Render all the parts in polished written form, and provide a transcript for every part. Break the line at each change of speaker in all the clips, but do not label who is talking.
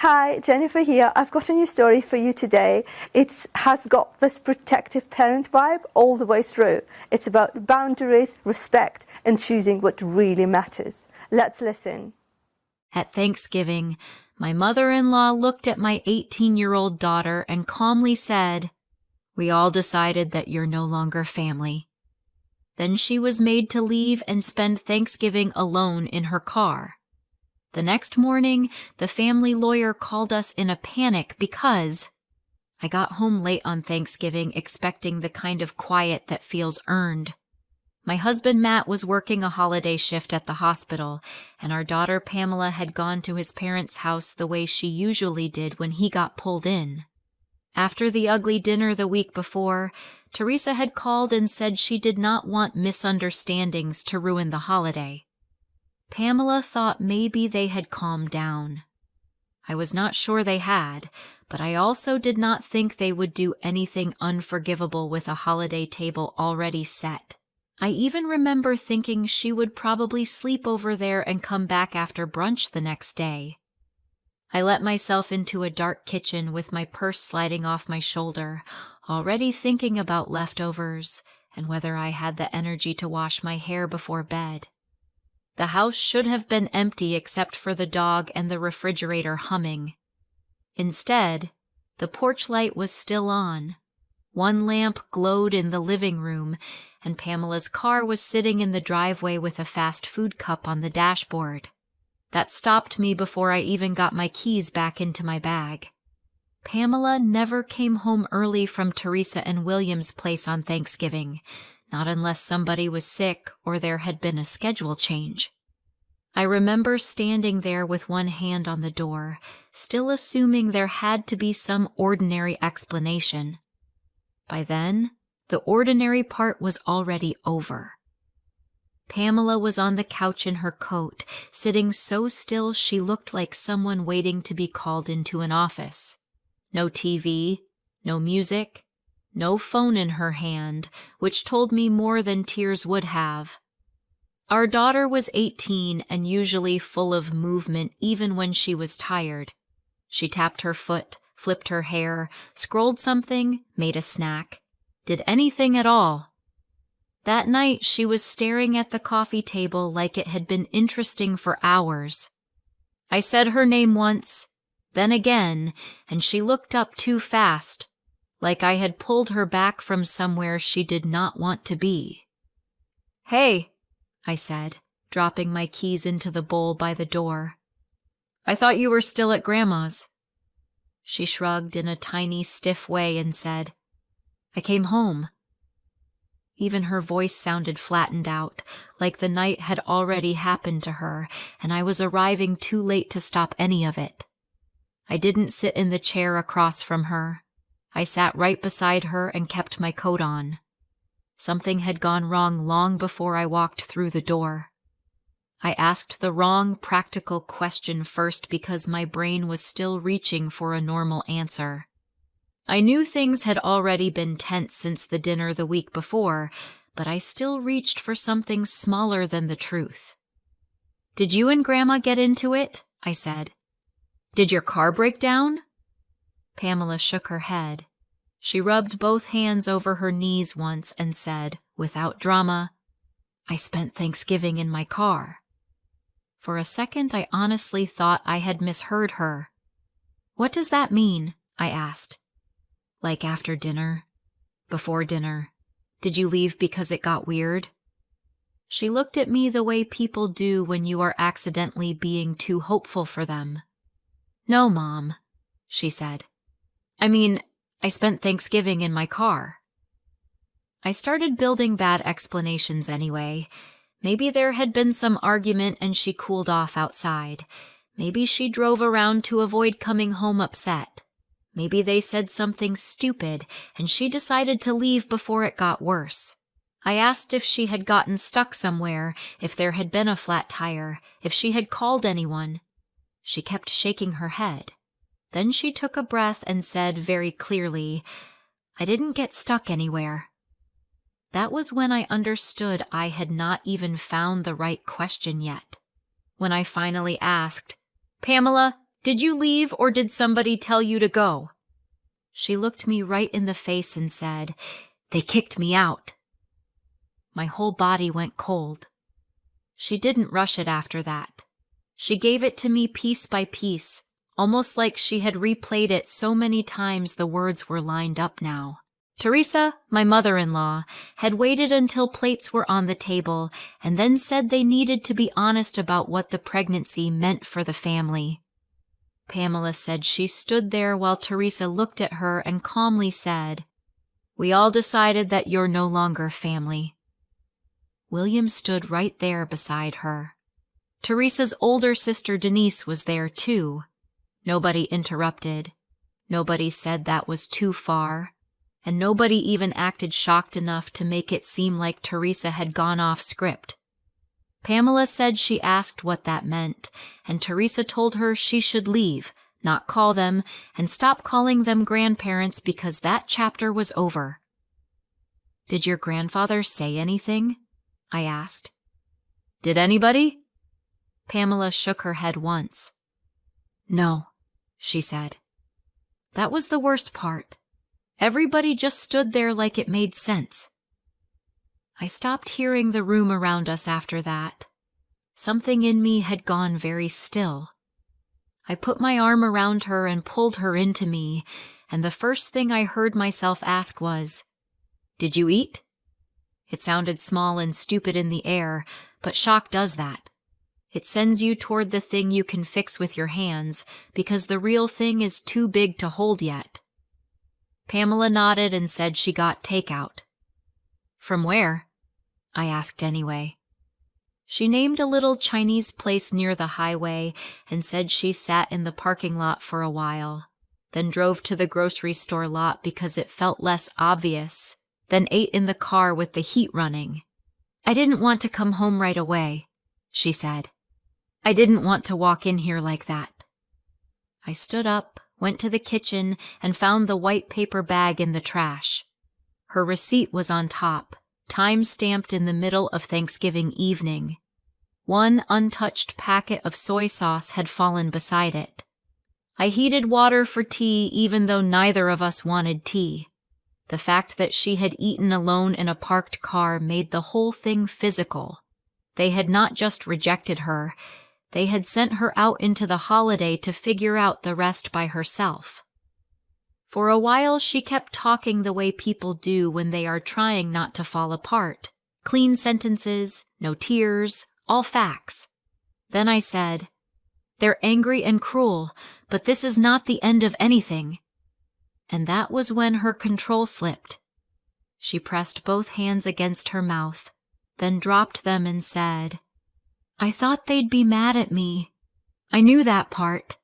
Hi, Jennifer here. I've got a new story for you today. It has got this protective parent vibe all the way through. It's about boundaries, respect, and choosing what really matters. Let's listen.
At Thanksgiving, my mother-in-law looked at my 18-year-old daughter and calmly said, "We all decided that you're no longer family." Then she was made to leave and spend Thanksgiving alone in her car. The next morning, the family lawyer called us in a panic because I got home late on Thanksgiving expecting the kind of quiet that feels earned. My husband Matt was working a holiday shift at the hospital, and our daughter Pamela had gone to his parents' house the way she usually did when he got pulled in. After the ugly dinner the week before, Teresa had called and said she did not want misunderstandings to ruin the holiday. Pamela thought maybe they had calmed down. I was not sure they had, but I also did not think they would do anything unforgivable with a holiday table already set. I even remember thinking she would probably sleep over there and come back after brunch the next day. I let myself into a dark kitchen with my purse sliding off my shoulder, already thinking about leftovers and whether I had the energy to wash my hair before bed. The house should have been empty except for the dog and the refrigerator humming. Instead, the porch light was still on. One lamp glowed in the living room, and Pamela's car was sitting in the driveway with a fast food cup on the dashboard. That stopped me before I even got my keys back into my bag. Pamela never came home early from Teresa and William's place on Thanksgiving, not unless somebody was sick or there had been a schedule change. I remember standing there with one hand on the door, still assuming there had to be some ordinary explanation. By then, the ordinary part was already over. Pamela was on the couch in her coat, sitting so still she looked like someone waiting to be called into an office. No TV, no music, no phone in her hand, which told me more than tears would have. Our daughter was 18 and usually full of movement even when she was tired. She tapped her foot, flipped her hair, scrolled something, made a snack, did anything at all. That night she was staring at the coffee table like it had been interesting for hours. I said her name once, then again, and she looked up too fast, like I had pulled her back from somewhere she did not want to be. "Hey," I said, dropping my keys into the bowl by the door. "I thought you were still at Grandma's." She shrugged in a tiny, stiff way and said, "I came home." Even her voice sounded flattened out, like the night had already happened to her, and I was arriving too late to stop any of it. I didn't sit in the chair across from her. I sat right beside her and kept my coat on. Something had gone wrong long before I walked through the door. I asked the wrong practical question first because my brain was still reaching for a normal answer. I knew things had already been tense since the dinner the week before, but I still reached for something smaller than the truth. "Did you and Grandma get into it?" I said. "Did your car break down?" Pamela shook her head. She rubbed both hands over her knees once and said, without drama, "I spent Thanksgiving in my car." For a second, I honestly thought I had misheard her. "What does that mean?" I asked. "Like after dinner? Before dinner? Did you leave because it got weird?" She looked at me the way people do when you are accidentally being too hopeful for them. "No, Mom," she said. "I mean, I spent Thanksgiving in my car." I started building bad explanations anyway. Maybe there had been some argument and she cooled off outside. Maybe she drove around to avoid coming home upset. Maybe they said something stupid and she decided to leave before it got worse. I asked if she had gotten stuck somewhere, if there had been a flat tire, if she had called anyone. She kept shaking her head. Then she took a breath and said very clearly, "I didn't get stuck anywhere." That was when I understood I had not even found the right question yet. When I finally asked, "Pamela, Did you leave or did somebody tell you to go?" She looked me right in the face and said, "They kicked me out." My whole body went cold. She didn't rush it after that. She gave it to me piece by piece, almost like she had replayed it so many times the words were lined up now. Teresa, my mother-in-law, had waited until plates were on the table and then said they needed to be honest about what the pregnancy meant for the family. Pamela said she stood there while Teresa looked at her and calmly said, "We all decided that you're no longer family." William stood right there beside her. Teresa's older sister Denise was there too. Nobody interrupted. Nobody said that was too far. And nobody even acted shocked enough to make it seem like Teresa had gone off script. Pamela said she asked what that meant, and Teresa told her she should leave, not call them, and stop calling them grandparents because that chapter was over. "Did your grandfather say anything?" I asked. "Did anybody?" Pamela shook her head once. "No," she said. That was the worst part. Everybody just stood there like it made sense. I stopped hearing the room around us after that. Something in me had gone very still. I put my arm around her and pulled her into me, and the first thing I heard myself ask was, "Did you eat?" It sounded small and stupid in the air, but shock does that. It sends you toward the thing you can fix with your hands, because the real thing is too big to hold yet. Pamela nodded and said she got takeout. "From where?" I asked anyway. She named a little Chinese place near the highway and said she sat in the parking lot for a while, then drove to the grocery store lot because it felt less obvious, then ate in the car with the heat running. "I didn't want to come home right away," she said. "I didn't want to walk in here like that." I stood up, went to the kitchen, and found the white paper bag in the trash. Her receipt was on top, time-stamped in the middle of Thanksgiving evening. One untouched packet of soy sauce had fallen beside it. I heated water for tea even though neither of us wanted tea. The fact that she had eaten alone in a parked car made the whole thing physical. They had not just rejected her, they had sent her out into the holiday to figure out the rest by herself. For a while she kept talking the way people do when they are trying not to fall apart. Clean sentences, no tears, all facts. Then I said, "They're angry and cruel, but this is not the end of anything." And that was when her control slipped. She pressed both hands against her mouth, then dropped them and said, "I thought they'd be mad at me. I knew that part."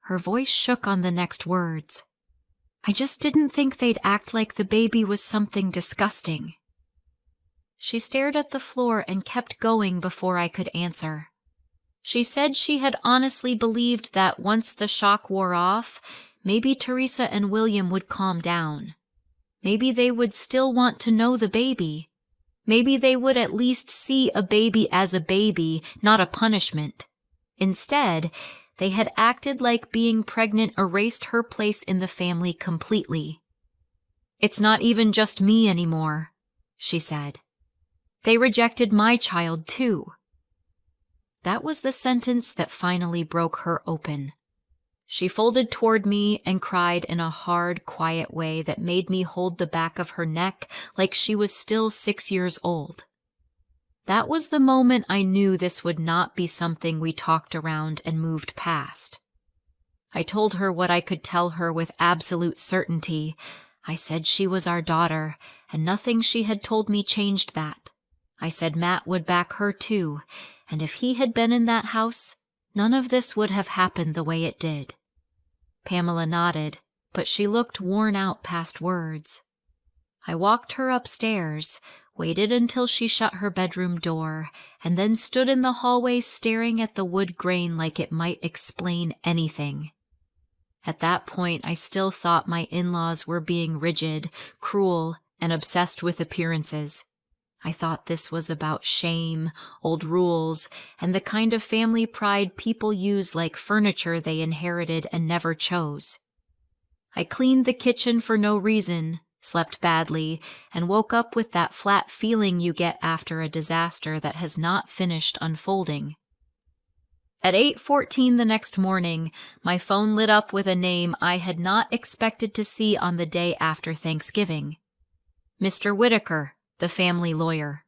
Her voice shook on the next words. "I just didn't think they'd act like the baby was something disgusting." She stared at the floor and kept going before I could answer. She said she had honestly believed that once the shock wore off, maybe Teresa and William would calm down. Maybe they would still want to know the baby. Maybe they would at least see a baby as a baby, not a punishment. Instead, they had acted like being pregnant erased her place in the family completely. "It's not even just me anymore," she said. "They rejected my child too." That was the sentence that finally broke her open. She folded toward me and cried in a hard, quiet way that made me hold the back of her neck like she was still 6 years old. That was the moment I knew this would not be something we talked around and moved past. I told her what I could tell her with absolute certainty. I said she was our daughter, and nothing she had told me changed that. I said Matt would back her too, and if he had been in that house, none of this would have happened the way it did. Pamela nodded, but she looked worn out past words. I walked her upstairs, waited until she shut her bedroom door, and then stood in the hallway staring at the wood grain like it might explain anything. At that point, I still thought my in-laws were being rigid, cruel, and obsessed with appearances. I thought this was about shame, old rules, and the kind of family pride people use like furniture they inherited and never chose. I cleaned the kitchen for no reason, slept badly, and woke up with that flat feeling you get after a disaster that has not finished unfolding. At 8:14 the next morning, my phone lit up with a name I had not expected to see on the day after Thanksgiving. Mr. Whitaker, the family lawyer.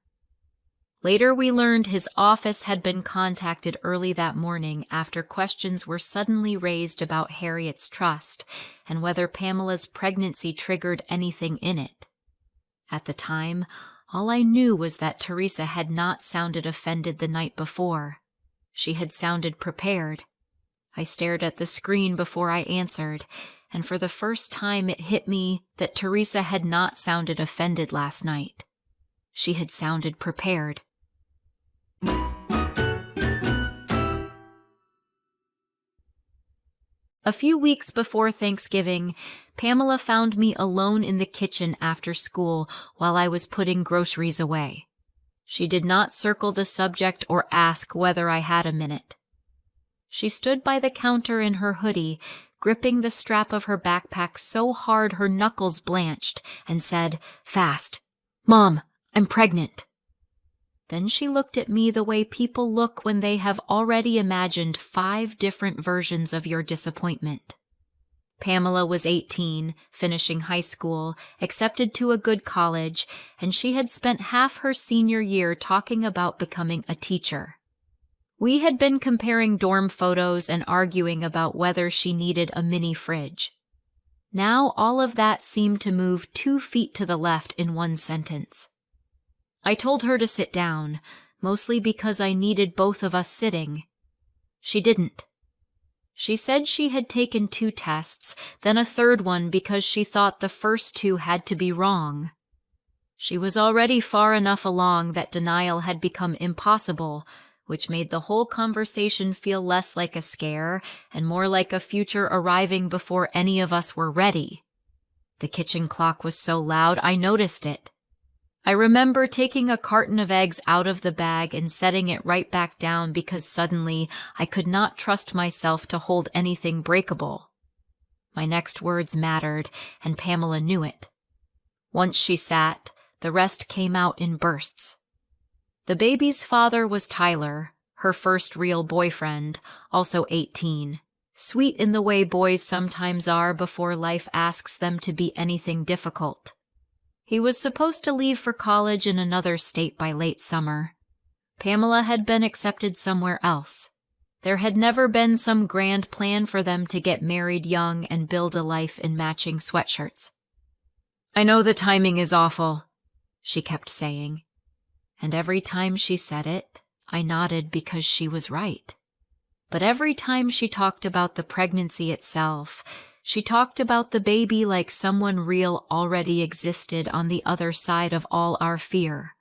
Later we learned his office had been contacted early that morning after questions were suddenly raised about Harriet's trust and whether Pamela's pregnancy triggered anything in it. At the time, all I knew was that Teresa had not sounded offended the night before. She had sounded prepared. I stared at the screen before I answered, and for the first time it hit me that Teresa had not sounded offended last night. She had sounded prepared. A few weeks before Thanksgiving, Pamela found me alone in the kitchen after school while I was putting groceries away. She did not circle the subject or ask whether I had a minute. She stood by the counter in her hoodie, gripping the strap of her backpack so hard her knuckles blanched, and said, fast, "Mom, I'm pregnant." Then she looked at me the way people look when they have already imagined 5 different versions of your disappointment. Pamela was 18, finishing high school, accepted to a good college, and she had spent half her senior year talking about becoming a teacher. We had been comparing dorm photos and arguing about whether she needed a mini fridge. Now all of that seemed to move 2 feet to the left in one sentence. I told her to sit down, mostly because I needed both of us sitting. She didn't. She said she had taken 2 tests, then a third one because she thought the first 2 had to be wrong. She was already far enough along that denial had become impossible, which made the whole conversation feel less like a scare and more like a future arriving before any of us were ready. The kitchen clock was so loud I noticed it. I remember taking a carton of eggs out of the bag and setting it right back down because suddenly I could not trust myself to hold anything breakable. My next words mattered, and Pamela knew it. Once she sat, the rest came out in bursts. The baby's father was Tyler, her first real boyfriend, also 18, sweet in the way boys sometimes are before life asks them to be anything difficult. He was supposed to leave for college in another state by late summer. Pamela had been accepted somewhere else. There had never been some grand plan for them to get married young and build a life in matching sweatshirts. "I know the timing is awful," she kept saying. And every time she said it, I nodded because she was right. But every time she talked about the pregnancy itself, she talked about the baby like someone real already existed on the other side of all our fear.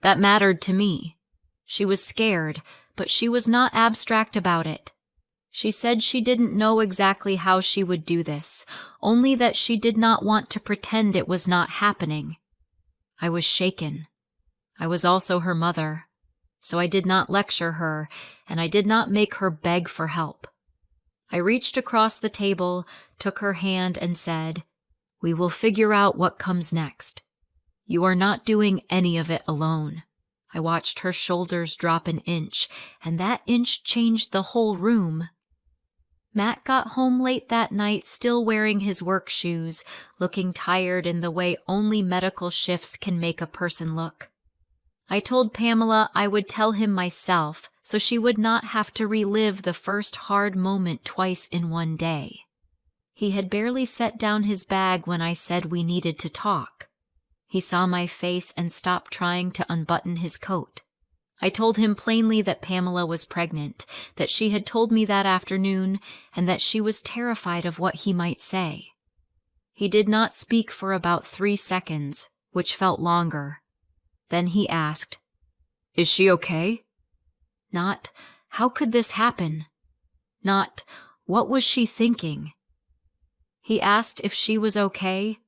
That mattered to me. She was scared, but she was not abstract about it. She said she didn't know exactly how she would do this, only that she did not want to pretend it was not happening. I was shaken. I was also her mother, so I did not lecture her, and I did not make her beg for help. I reached across the table, took her hand, and said, "We will figure out what comes next. You are not doing any of it alone." I watched her shoulders drop an inch, and that inch changed the whole room. Matt got home late that night, still wearing his work shoes, looking tired in the way only medical shifts can make a person look. I told Pamela I would tell him myself, so she would not have to relive the first hard moment twice in one day. He had barely set down his bag when I said we needed to talk. He saw my face and stopped trying to unbutton his coat. I told him plainly that Pamela was pregnant, that she had told me that afternoon, and that she was terrified of what he might say. He did not speak for about 3 seconds, which felt longer. Then he asked, "Is she okay?" Not, "How could this happen?" Not, "What was she thinking?" He asked if she was okay,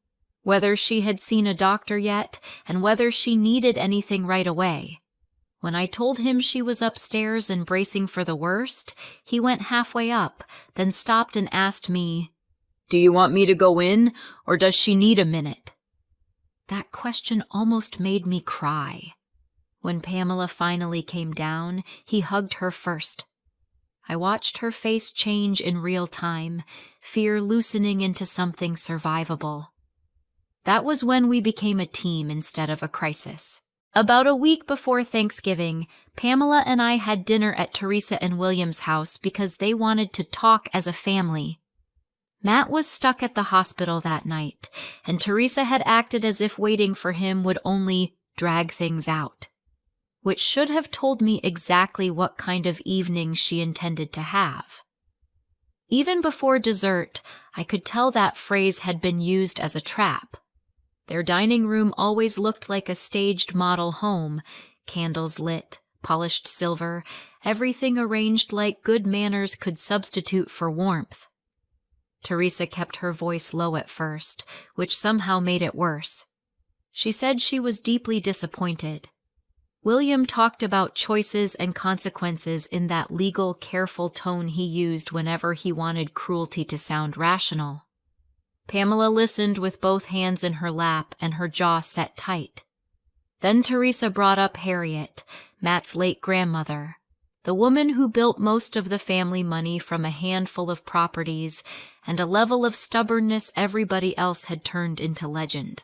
whether she had seen a doctor yet, and whether she needed anything right away. When I told him she was upstairs and bracing for the worst, he went halfway up, then stopped and asked me, "Do you want me to go in, or does she need a minute?" That question almost made me cry. When Pamela finally came down, he hugged her first. I watched her face change in real time, fear loosening into something survivable. That was when we became a team instead of a crisis. About a week before Thanksgiving, Pamela and I had dinner at Teresa and William's house because they wanted to talk as a family. Matt was stuck at the hospital that night, and Teresa had acted as if waiting for him would only drag things out, which should have told me exactly what kind of evening she intended to have. Even before dessert, I could tell that phrase had been used as a trap. Their dining room always looked like a staged model home, candles lit, polished silver, everything arranged like good manners could substitute for warmth. Teresa kept her voice low at first, which somehow made it worse. She said she was deeply disappointed. William talked about choices and consequences in that legal, careful tone he used whenever he wanted cruelty to sound rational. Pamela listened with both hands in her lap and her jaw set tight. Then Teresa brought up Harriet, Matt's late grandmother, the woman who built most of the family money from a handful of properties and a level of stubbornness everybody else had turned into legend.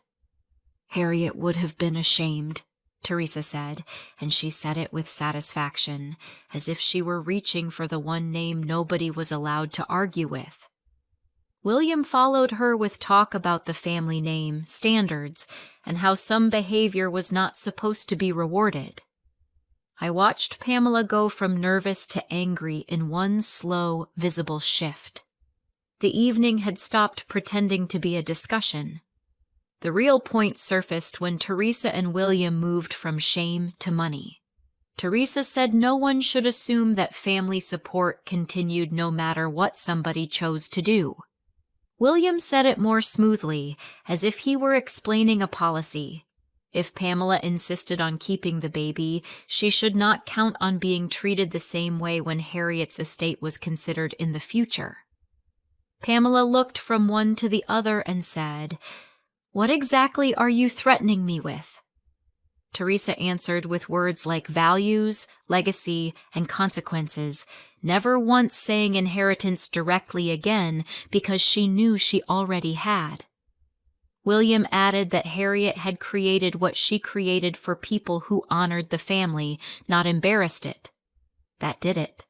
"Harriet would have been ashamed," Teresa said, and she said it with satisfaction, as if she were reaching for the one name nobody was allowed to argue with. William followed her with talk about the family name, standards, and how some behavior was not supposed to be rewarded. I watched Pamela go from nervous to angry in one slow, visible shift. The evening had stopped pretending to be a discussion. The real point surfaced when Teresa and William moved from shame to money. Teresa said no one should assume that family support continued no matter what somebody chose to do. William said it more smoothly, as if he were explaining a policy. If Pamela insisted on keeping the baby, she should not count on being treated the same way when Harriet's estate was considered in the future. Pamela looked from one to the other and said, "What exactly are you threatening me with?" Teresa answered with words like values, legacy, and consequences, never once saying inheritance directly again because she knew she already had. William added that Harriet had created what she created for people who honored the family, not embarrassed it. That did it.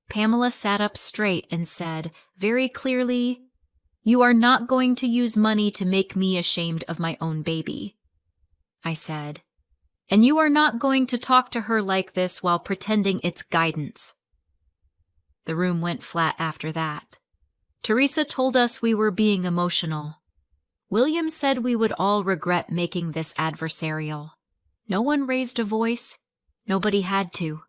Pamela sat up straight and said, very clearly, "You are not going to use money to make me ashamed of my own baby." I said, "And you are not going to talk to her like this while pretending it's guidance." The room went flat after that. Teresa told us we were being emotional. William said we would all regret making this adversarial. No one raised a voice. Nobody had to.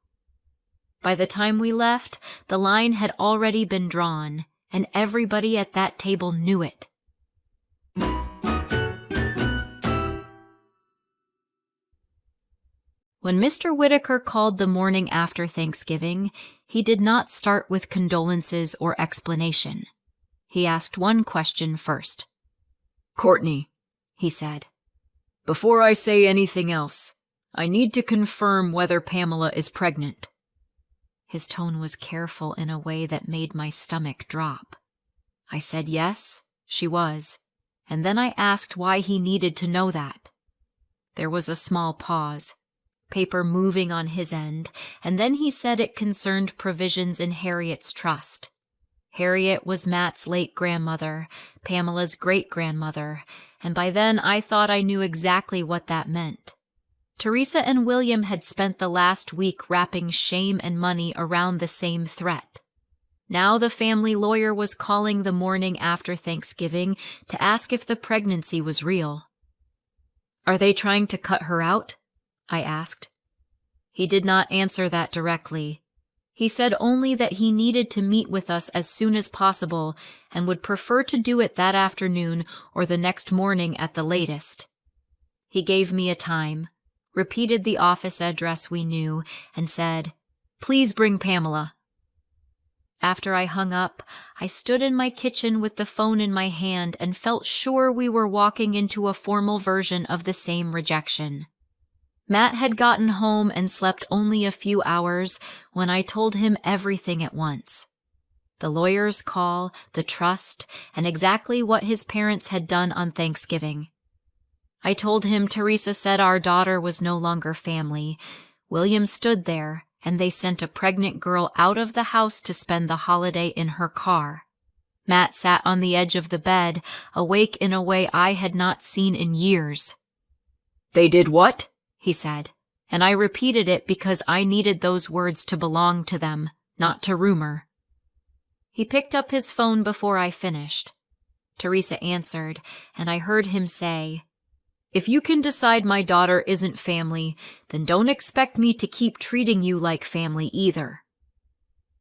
By the time we left, the line had already been drawn, and everybody at that table knew it. When Mr. Whitaker called the morning after Thanksgiving, he did not start with condolences or explanation. He asked one question first. "Courtney," he said, "before I say anything else, I need to confirm whether Pamela is pregnant." His tone was careful in a way that made my stomach drop. I said yes, she was, and then I asked why he needed to know that. There was a small pause, paper moving on his end, and then he said it concerned provisions in Harriet's trust. Harriet was Matt's late grandmother, Pamela's great-grandmother, and by then I thought I knew exactly what that meant. Teresa and William had spent the last week wrapping shame and money around the same threat. Now the family lawyer was calling the morning after Thanksgiving to ask if the pregnancy was real. "Are they trying to cut her out?" I asked. He did not answer that directly. He said only that he needed to meet with us as soon as possible and would prefer to do it that afternoon or the next morning at the latest. He gave me a time, repeated the office address we knew, and said, "Please bring Pamela." After I hung up, I stood in my kitchen with the phone in my hand and felt sure we were walking into a formal version of the same rejection. Matt had gotten home and slept only a few hours when I told him everything at once. The lawyer's call, the trust, and exactly what his parents had done on Thanksgiving. I told him Teresa said our daughter was no longer family. William stood there, and they sent a pregnant girl out of the house to spend the holiday in her car. Matt sat on the edge of the bed, awake in a way I had not seen in years. "They did what?" he said, and I repeated it because I needed those words to belong to them, not to rumor. He picked up his phone before I finished. Teresa answered, and I heard him say, "If you can decide my daughter isn't family, then don't expect me to keep treating you like family either."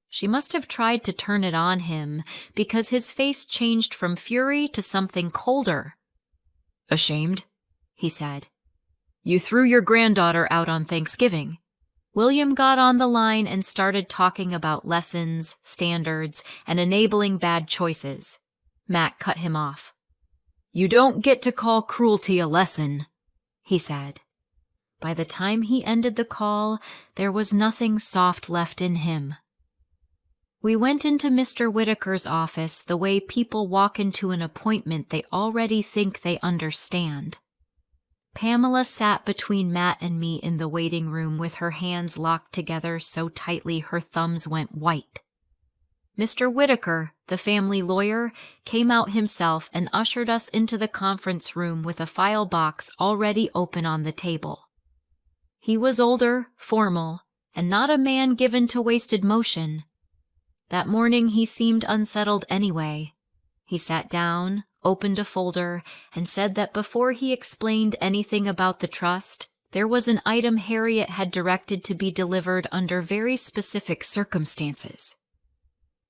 She must have tried to turn it on him, because his face changed from fury to something colder. "Ashamed?" he said. "You threw your granddaughter out on Thanksgiving." William got on the line and started talking about lessons, standards, and enabling bad choices. Matt cut him off. "You don't get to call cruelty a lesson," he said. By the time he ended the call, there was nothing soft left in him. We went into Mr. Whitaker's office the way people walk into an appointment they already think they understand. Pamela sat between Matt and me in the waiting room with her hands locked together so tightly her thumbs went white. Mr. Whitaker, the family lawyer, came out himself and ushered us into the conference room with a file box already open on the table. He was older, formal, and not a man given to wasted motion. That morning he seemed unsettled anyway. He sat down, opened a folder, and said that before he explained anything about the trust, there was an item Harriet had directed to be delivered under very specific circumstances.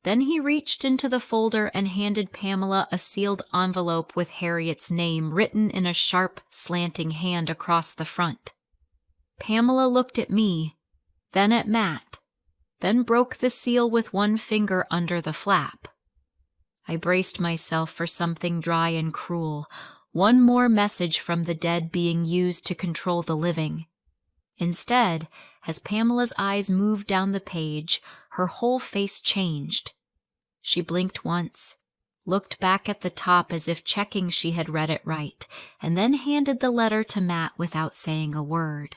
Then he reached into the folder and handed Pamela a sealed envelope with Harriet's name written in a sharp, slanting hand across the front. Pamela looked at me, then at Matt, then broke the seal with one finger under the flap. I braced myself for something dry and cruel, one more message from the dead being used to control the living. Instead, as Pamela's eyes moved down the page, her whole face changed. She blinked once, looked back at the top as if checking she had read it right, and then handed the letter to Matt without saying a word.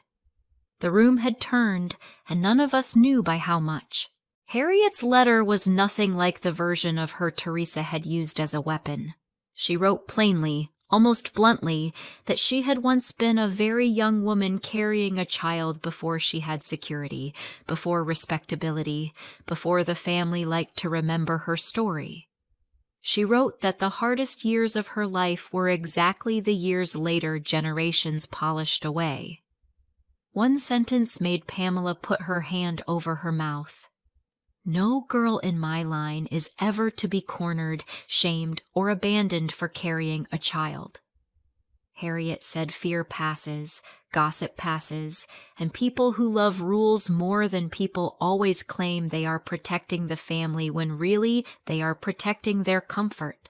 The room had turned, and none of us knew by how much. Harriet's letter was nothing like the version of her Teresa had used as a weapon. She wrote plainly, almost bluntly, that she had once been a very young woman carrying a child before she had security, before respectability, before the family liked to remember her story. She wrote that the hardest years of her life were exactly the years later generations polished away. One sentence made Pamela put her hand over her mouth. "No girl in my line is ever to be cornered, shamed, or abandoned for carrying a child." Harriet said fear passes, gossip passes, and people who love rules more than people always claim they are protecting the family when really they are protecting their comfort.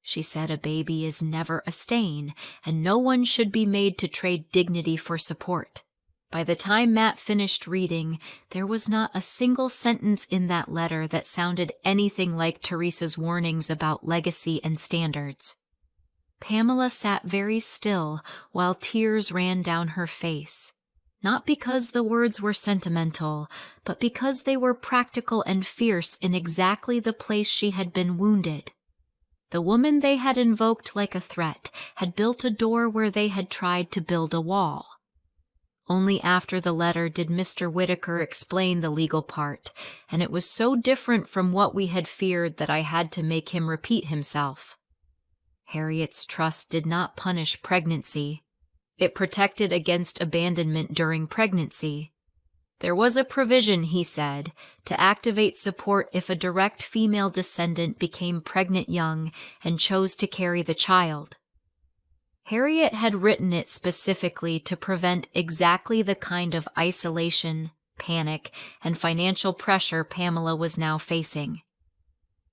She said a baby is never a stain, and no one should be made to trade dignity for support. By the time Matt finished reading, there was not a single sentence in that letter that sounded anything like Teresa's warnings about legacy and standards. Pamela sat very still while tears ran down her face, not because the words were sentimental, but because they were practical and fierce in exactly the place she had been wounded. The woman they had invoked like a threat had built a door where they had tried to build a wall. Only after the letter did Mr. Whitaker explain the legal part, and it was so different from what we had feared that I had to make him repeat himself. Harriet's trust did not punish pregnancy. It protected against abandonment during pregnancy. There was a provision, he said, to activate support if a direct female descendant became pregnant young and chose to carry the child. Harriet had written it specifically to prevent exactly the kind of isolation, panic, and financial pressure Pamela was now facing.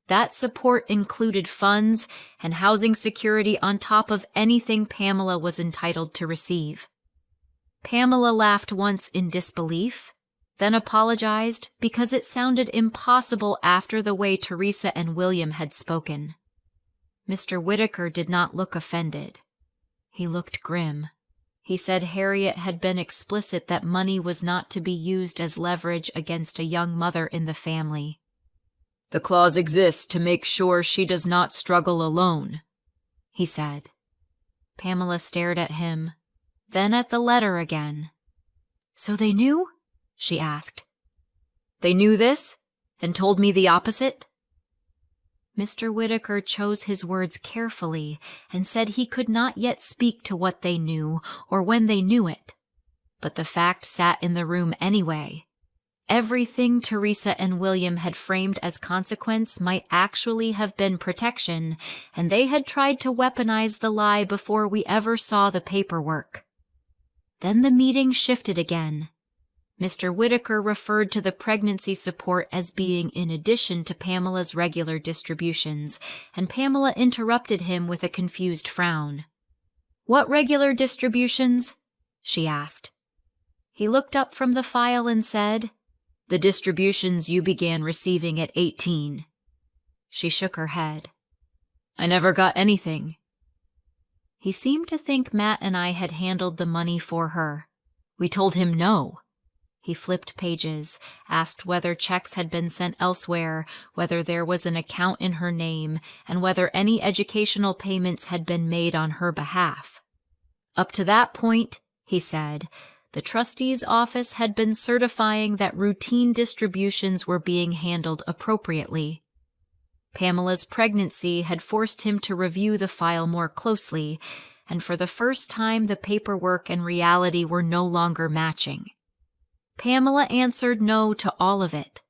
That support included funds and housing security on top of anything Pamela was entitled to receive. Pamela laughed once in disbelief, then apologized because it sounded impossible after the way Teresa and William had spoken. Mr. Whittaker did not look offended. He looked grim. He said Harriet had been explicit that money was not to be used as leverage against a young mother in the family. "The clause exists to make sure she does not struggle alone," he said. Pamela stared at him, then at the letter again. "So they knew?" she asked. "They knew this, and told me the opposite?" Mr. Whittaker chose his words carefully and said he could not yet speak to what they knew or when they knew it. But the fact sat in the room anyway. Everything Teresa and William had framed as consequence might actually have been protection, and they had tried to weaponize the lie before we ever saw the paperwork. Then the meeting shifted again. Mr. Whittaker referred to the pregnancy support as being in addition to Pamela's regular distributions, and Pamela interrupted him with a confused frown. "What regular distributions?" she asked. He looked up from the file and said, "The distributions you began receiving at 18. She shook her head. "I never got anything." He seemed to think Matt and I had handled the money for her. We told him no. He flipped pages, asked whether checks had been sent elsewhere, whether there was an account in her name, and whether any educational payments had been made on her behalf. Up to that point, he said, the trustee's office had been certifying that routine distributions were being handled appropriately. Pamela's pregnancy had forced him to review the file more closely, and for the first time the paperwork and reality were no longer matching. Pamela answered no to all of it.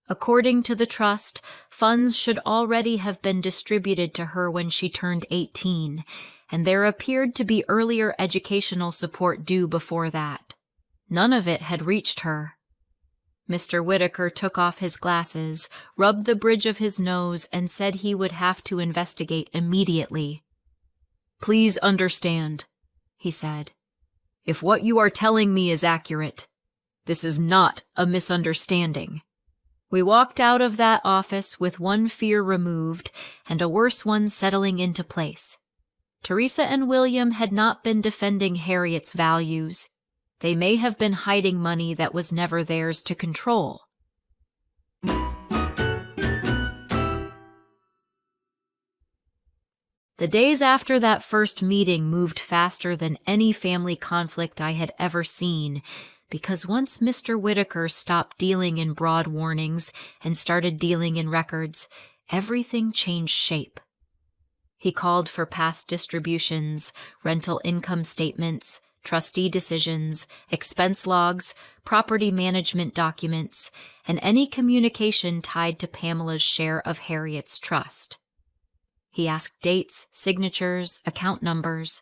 According to the trust, funds should already have been distributed to her when she turned 18, and there appeared to be earlier educational support due before that. None of it had reached her. Mr. Whittaker took off his glasses, rubbed the bridge of his nose, and said he would have to investigate immediately. "Please understand," he said, "if what you are telling me is accurate, this is not a misunderstanding." We walked out of that office with one fear removed and a worse one settling into place. Teresa and William had not been defending Harriet's values. They may have been hiding money that was never theirs to control. The days after that first meeting moved faster than any family conflict I had ever seen, because once Mr. Whittaker stopped dealing in broad warnings and started dealing in records, everything changed shape. He called for past distributions, rental income statements, trustee decisions, expense logs, property management documents, and any communication tied to Pamela's share of Harriet's trust. He asked dates, signatures, account numbers.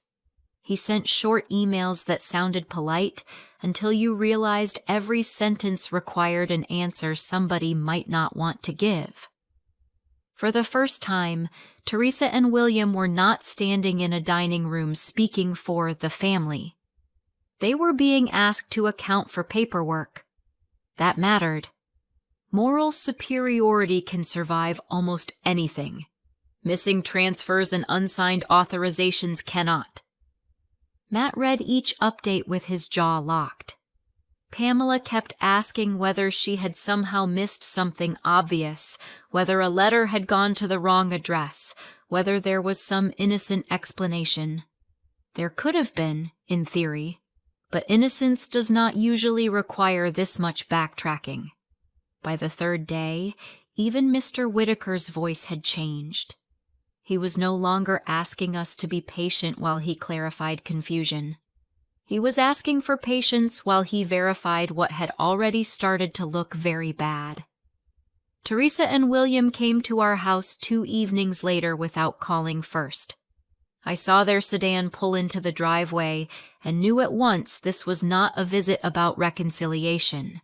He sent short emails that sounded polite until you realized every sentence required an answer somebody might not want to give. For the first time, Teresa and William were not standing in a dining room speaking for the family. They were being asked to account for paperwork. That mattered. Moral superiority can survive almost anything. Missing transfers and unsigned authorizations cannot. Matt read each update with his jaw locked. Pamela kept asking whether she had somehow missed something obvious, whether a letter had gone to the wrong address, whether there was some innocent explanation. There could have been, in theory, but innocence does not usually require this much backtracking. By the third day, even Mr. Whittaker's voice had changed. He was no longer asking us to be patient while he clarified confusion. He was asking for patience while he verified what had already started to look very bad. Teresa and William came to our house 2 evenings later without calling first. I saw their sedan pull into the driveway and knew at once this was not a visit about reconciliation.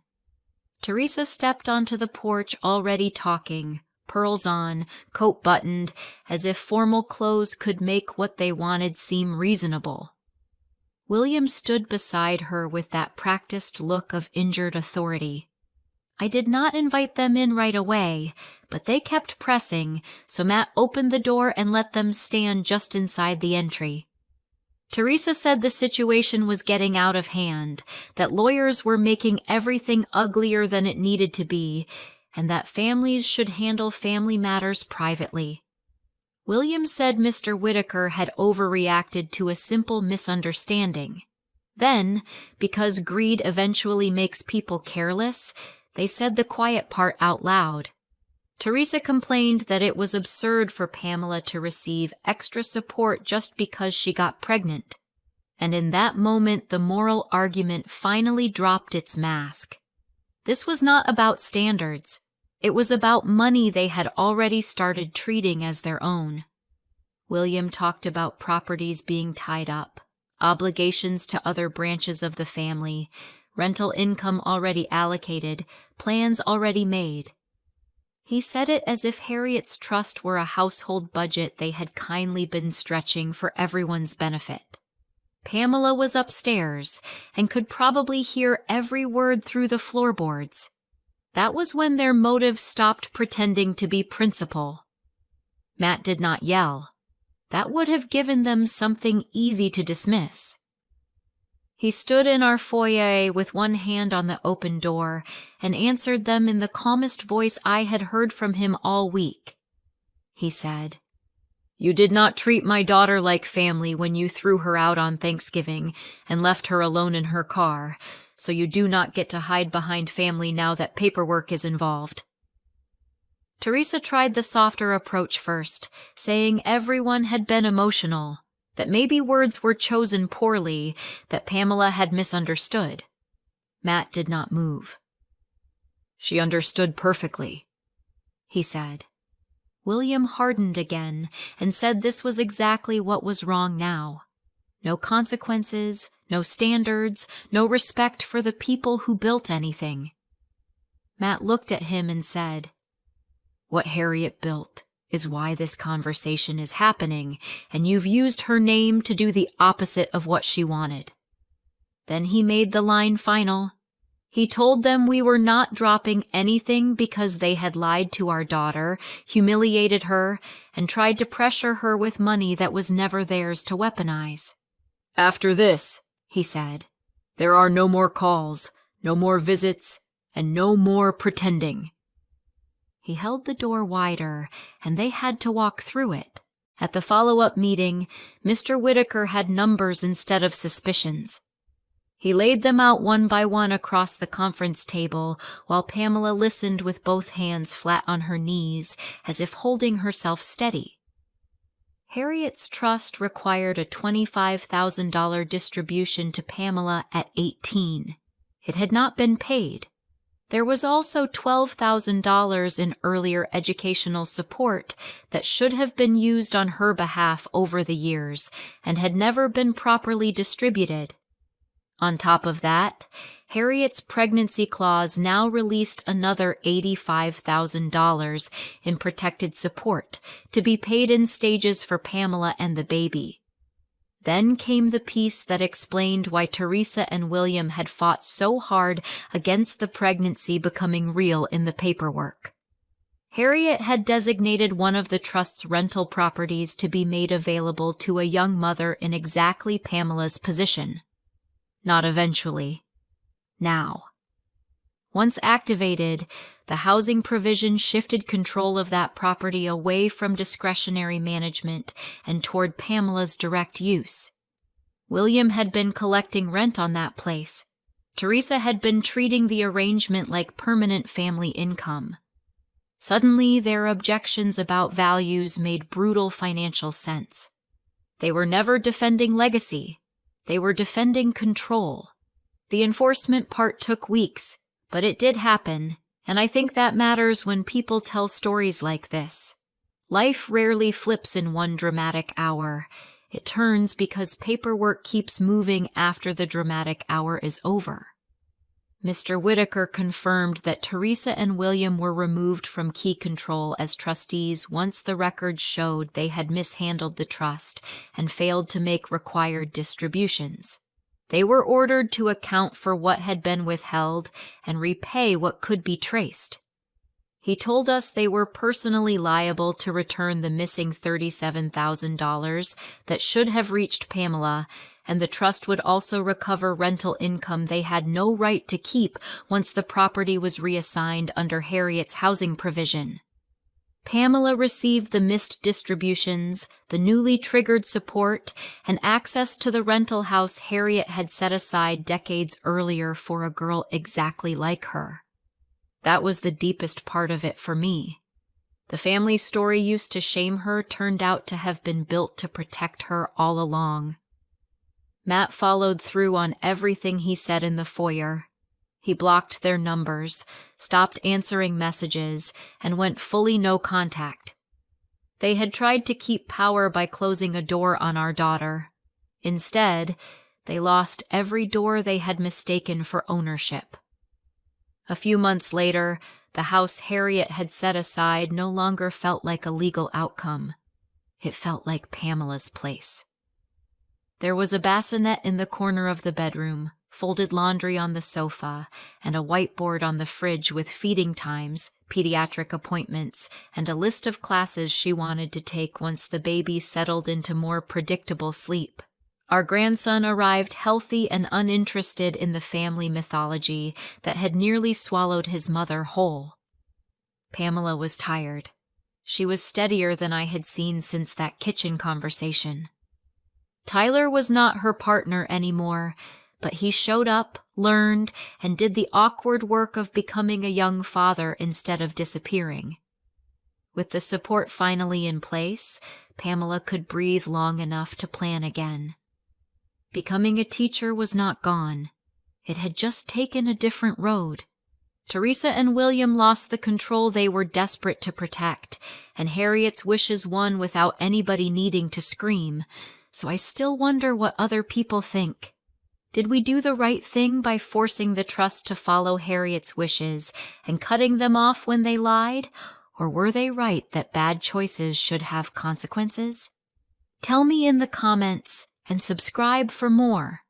Teresa stepped onto the porch already talking, pearls on, coat buttoned, as if formal clothes could make what they wanted seem reasonable. William stood beside her with that practiced look of injured authority. I did not invite them in right away, but they kept pressing, so Matt opened the door and let them stand just inside the entry. Teresa said the situation was getting out of hand, that lawyers were making everything uglier than it needed to be, and that families should handle family matters privately. William said Mr. Whitaker had overreacted to a simple misunderstanding. Then, because greed eventually makes people careless, they said the quiet part out loud. Teresa complained that it was absurd for Pamela to receive extra support just because she got pregnant. And in that moment, the moral argument finally dropped its mask. This was not about standards. It was about money they had already started treating as their own. William talked about properties being tied up, obligations to other branches of the family, rental income already allocated, plans already made. He said it as if Harriet's trust were a household budget they had kindly been stretching for everyone's benefit. Pamela was upstairs and could probably hear every word through the floorboards. That was when their motive stopped pretending to be principle. Matt did not yell. That would have given them something easy to dismiss. He stood in our foyer with one hand on the open door and answered them in the calmest voice I had heard from him all week. He said, "You did not treat my daughter like family when you threw her out on Thanksgiving and left her alone in her car, so you do not get to hide behind family now that paperwork is involved." Teresa tried the softer approach first, saying everyone had been emotional, that maybe words were chosen poorly, that Pamela had misunderstood. Matt did not move. "She understood perfectly," he said. William hardened again and said this was exactly what was wrong now. No consequences, no standards, no respect for the people who built anything. Matt looked at him and said, "What Harriet built is why this conversation is happening, and you've used her name to do the opposite of what she wanted." Then he made the line final. He told them we were not dropping anything because they had lied to our daughter, humiliated her, and tried to pressure her with money that was never theirs to weaponize. "After this," he said, "there are no more calls, no more visits, and no more pretending." He held the door wider, and they had to walk through it. At the follow-up meeting, Mr. Whitaker had numbers instead of suspicions. He laid them out one by one across the conference table, while Pamela listened with both hands flat on her knees, as if holding herself steady. Harriet's trust required a $25,000 distribution to Pamela at 18. It had not been paid. There was also $12,000 in earlier educational support that should have been used on her behalf over the years and had never been properly distributed. On top of that, Harriet's pregnancy clause now released another $85,000 in protected support to be paid in stages for Pamela and the baby. Then came the piece that explained why Teresa and William had fought so hard against the pregnancy becoming real in the paperwork. Harriet had designated one of the trust's rental properties to be made available to a young mother in exactly Pamela's position. Not eventually. Now. Once activated, the housing provision shifted control of that property away from discretionary management and toward Pamela's direct use. William had been collecting rent on that place. Teresa had been treating the arrangement like permanent family income. Suddenly, their objections about values made brutal financial sense. They were never defending legacy. They were defending control. The enforcement part took weeks, but it did happen, and I think that matters when people tell stories like this. Life rarely flips in one dramatic hour. It turns because paperwork keeps moving after the dramatic hour is over. Mr. Whitaker confirmed that Teresa and William were removed from key control as trustees once the records showed they had mishandled the trust and failed to make required distributions. They were ordered to account for what had been withheld and repay what could be traced. He told us they were personally liable to return the missing $37,000 that should have reached Pamela, and the trust would also recover rental income they had no right to keep once the property was reassigned under Harriet's housing provision. Pamela received the missed distributions, the newly triggered support, and access to the rental house Harriet had set aside decades earlier for a girl exactly like her. That was the deepest part of it for me. The family story used to shame her turned out to have been built to protect her all along. Matt followed through on everything he said in the foyer. He blocked their numbers, stopped answering messages, and went fully no contact. They had tried to keep power by closing a door on our daughter. Instead, they lost every door they had mistaken for ownership. A few months later, the house Harriet had set aside no longer felt like a legal outcome. It felt like Pamela's place. There was a bassinet in the corner of the bedroom, folded laundry on the sofa, and a whiteboard on the fridge with feeding times, pediatric appointments, and a list of classes she wanted to take once the baby settled into more predictable sleep. Our grandson arrived healthy and uninterested in the family mythology that had nearly swallowed his mother whole. Pamela was tired. She was steadier than I had seen since that kitchen conversation. Tyler was not her partner anymore, but he showed up, learned, and did the awkward work of becoming a young father instead of disappearing. With the support finally in place, Pamela could breathe long enough to plan again. Becoming a teacher was not gone. It had just taken a different road. Teresa and William lost the control they were desperate to protect, and Harriet's wishes won without anybody needing to scream, so I still wonder what other people think. Did we do the right thing by forcing the trust to follow Harriet's wishes and cutting them off when they lied, or were they right that bad choices should have consequences? Tell me in the comments and subscribe for more.